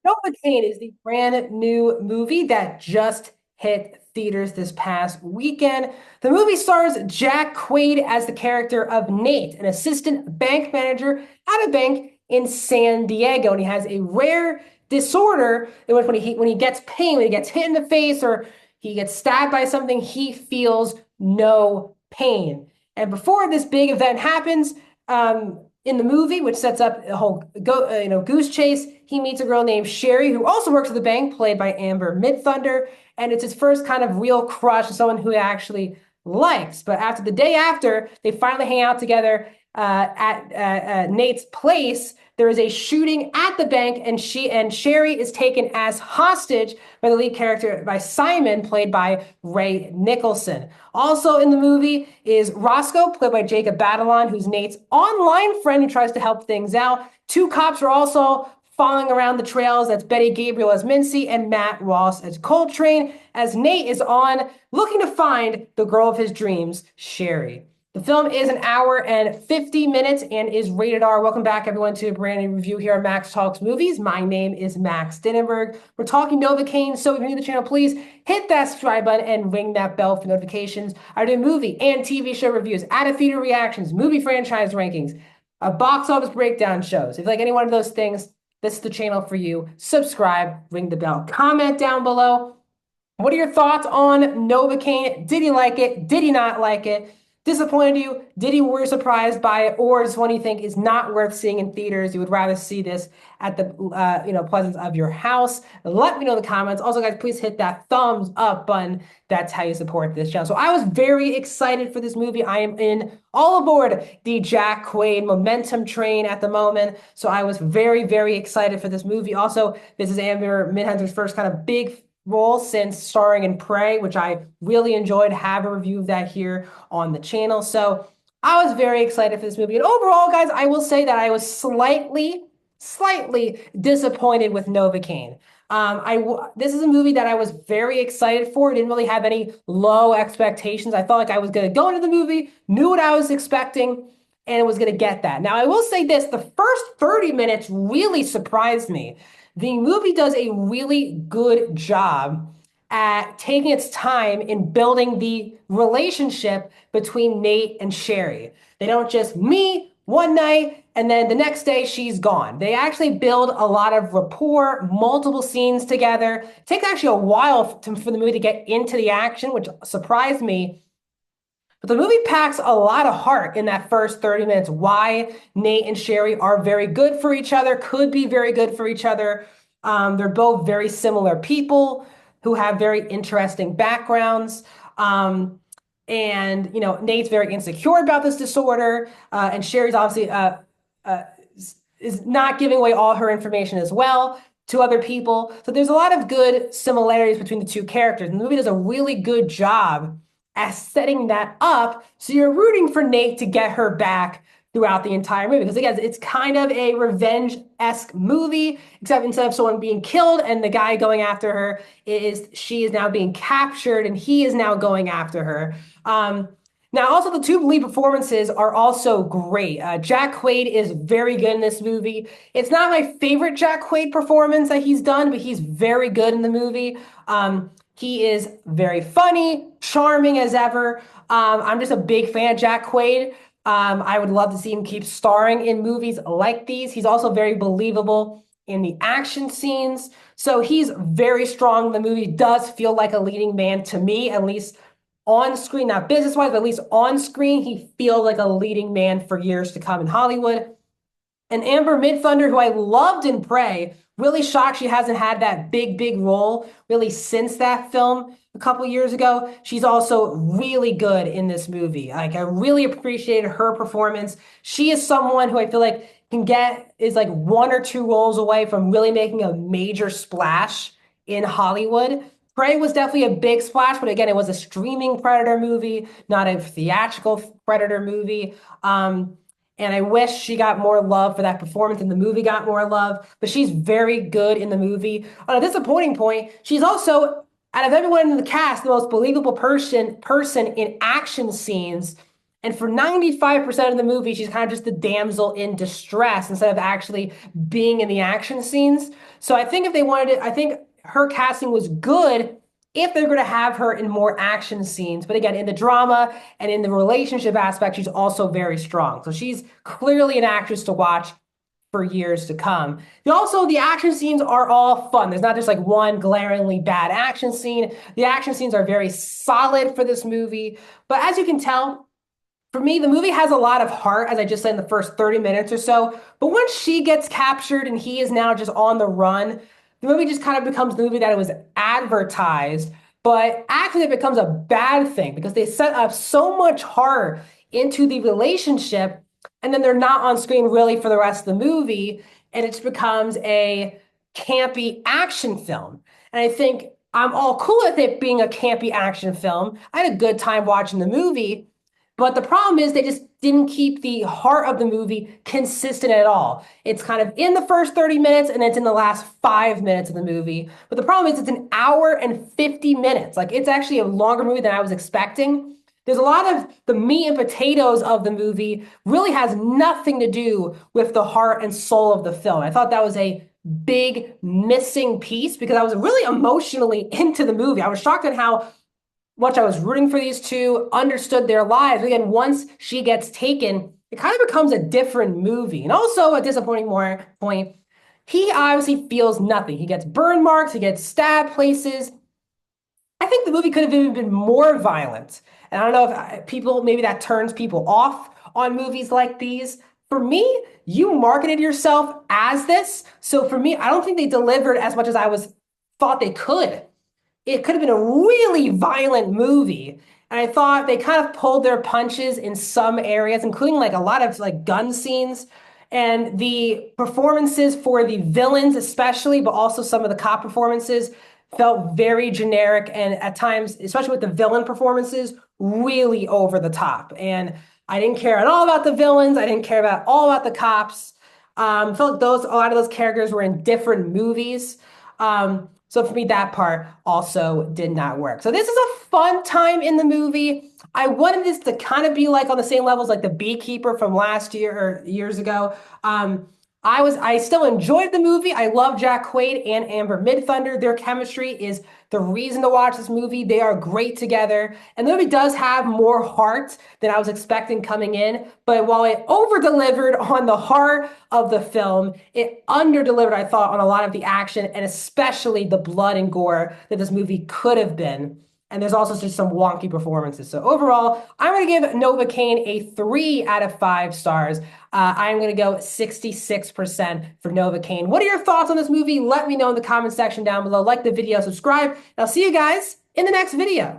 Novocaine is the brand new movie that just hit theaters this past weekend. The movie stars Jack Quaid as the character of Nate, an assistant bank manager at a bank in San Diego, and he has a rare disorder in which when he gets pain, when he gets hit in the face or he gets stabbed by something, he feels no pain. And before this big event happens, in the movie, which sets up a whole goose chase, he meets a girl named Sherry, who also works at the bank, played by Amber Midthunder, and it's his first kind of real crush, someone who he actually likes. But after the day after, they finally hang out together at Nate's place. There is a shooting at the bank, and Sherry is taken as hostage by the lead character by Simon, played by Ray Nicholson. Also in the movie is Roscoe, played by Jacob Batalon, who's Nate's online friend who tries to help things out. Two cops are also following around the trails. That's Betty Gabriel as Mincy and Matt Ross as Coltrane, as Nate is on looking to find the girl of his dreams, Sherry. The film is an hour and 50 minutes and is rated R. Welcome back, everyone, to a brand new review here on Max Talks Movies. My name is Max Dinnenberg. We're talking Novocaine, so if you're new to the channel, please hit that subscribe button and ring that bell for notifications. I do movie and TV show reviews, out-of-theater reactions, movie franchise rankings, box office breakdown shows. If you like any one of those things, this is the channel for you. Subscribe, ring the bell, comment down below. What are your thoughts on Novocaine? Did you like it? Did you not like it? Disappointed you? Did you were surprised by it, or is one you think is not worth seeing in theaters? You would rather see this at the pleasance of your house? Let me know in the comments. Also, guys, please hit that thumbs up button. That's how you support this channel. So I was very excited for this movie. I am in all aboard the Jack Quaid momentum train at the moment. So I was very, very excited for this movie. Also, this is Amber Midhunter's first kind of big role since starring in Prey, which I really enjoyed. Have a review of that here on the channel. So I was very excited for this movie. And overall, guys, I will say that I was slightly disappointed with Novocaine. This is a movie that I was very excited for. Didn't really have any low expectations. I felt like I was going to go into the movie, knew what I was expecting, and it was going to get that. Now, I will say this, the first 30 minutes really surprised me. The movie does a really good job at taking its time in building the relationship between Nate and Sherry. They don't just meet one night and then the next day she's gone. They actually build a lot of rapport, multiple scenes together. It takes actually a while for the movie to get into the action, which surprised me. But the movie packs a lot of heart in that first 30 minutes. Why Nate and Sherry are very good for each other, could be very good for each other. They're both very similar people who have very interesting backgrounds. And, Nate's very insecure about this disorder. And Sherry's obviously uh, is not giving away all her information as well to other people. So there's a lot of good similarities between the two characters. And the movie does a really good job at setting that up. So you're rooting for Nate to get her back throughout the entire movie. Because again, it's kind of a revenge-esque movie, except instead of someone being killed and the guy going after her, she is now being captured and he is now going after her. Now, also the two lead performances are also great. Jack Quaid is very good in this movie. It's not my favorite Jack Quaid performance that he's done, but he's very good in the movie. He is very funny, charming as ever. I'm just a big fan of Jack Quaid. I would love to see him keep starring in movies like these. He's also very believable in the action scenes. So he's very strong. The movie does feel like a leading man to me, at least on screen, not business-wise, but at least on screen, he feels like a leading man for years to come in Hollywood. And Amber Midthunder, who I loved in Prey, really shocked she hasn't had that big role really since that film a couple years ago. She's also really good in this movie. Like, I really appreciated her performance. She is someone who I feel like is like one or two roles away from really making a major splash in Hollywood. Prey was definitely a big splash, but again, it was a streaming Predator movie, not a theatrical Predator movie. And I wish she got more love for that performance and the movie got more love, but she's very good in the movie. On a disappointing point, she's also, out of everyone in the cast, the most believable person in action scenes And for 95% of the movie, she's kind of just the damsel in distress instead of actually being in the action scenes. So I think if they wanted it, I think her casting was good if they're going to have her in more action scenes. But again, in the drama and in the relationship aspect, she's also very strong. So she's clearly an actress to watch for years to come. Also, the action scenes are all fun. There's not just like one glaringly bad action scene. The action scenes are very solid for this movie. But as you can tell, for me, the movie has a lot of heart, as I just said in the first 30 minutes or so. But once she gets captured and he is now just on the run, the movie just kind of becomes the movie that it was advertised. But actually, it becomes a bad thing because they set up so much heart into the relationship, and then they're not on screen really for the rest of the movie. And it just becomes a campy action film. And I think I'm all cool with it being a campy action film. I had a good time watching the movie. But the problem is they just didn't keep the heart of the movie consistent at all. It's kind of in the first 30 minutes and it's in the last 5 minutes of the movie. But the problem is it's an hour and 50 minutes. Like it's actually a longer movie than I was expecting. There's a lot of the meat and potatoes of the movie really has nothing to do with the heart and soul of the film. I thought that was a big missing piece because I was really emotionally into the movie. I was shocked at how much I was rooting for these two, understood their lives. Again, once she gets taken, it kind of becomes a different movie. And also a disappointing more point, he obviously feels nothing. He gets burn marks, he gets stabbed places. I think the movie could have even been more violent. And I don't know if people, maybe that turns people off on movies like these. For me, you marketed yourself as this. So for me, I don't think they delivered as much as I was thought they could. It could have been a really violent movie. And I thought they kind of pulled their punches in some areas, including like a lot of like gun scenes and the performances for the villains, especially, but also some of the cop performances felt very generic and at times, especially with the villain performances, really over the top. And I didn't care at all about the villains. I didn't care about all about the cops. Felt like a lot of those characters were in different movies. So for me, that part also did not work. So this is a fun time in the movie. I wanted this to kind of be like on the same levels like the Beekeeper from last year or years ago. I still enjoyed the movie. I love Jack Quaid and Amber Midthunder. Their chemistry is the reason to watch this movie. They are great together. And the movie does have more heart than I was expecting coming in. But while it over-delivered on the heart of the film, it under-delivered, I thought, on a lot of the action and especially the blood and gore that this movie could have been. And there's also just some wonky performances. So overall, I'm going to give Novocaine a 3 out of 5 stars. I'm going to go 66% for Novocaine. What are your thoughts on this movie? Let me know in the comment section down below. Like the video, subscribe, and I'll see you guys in the next video.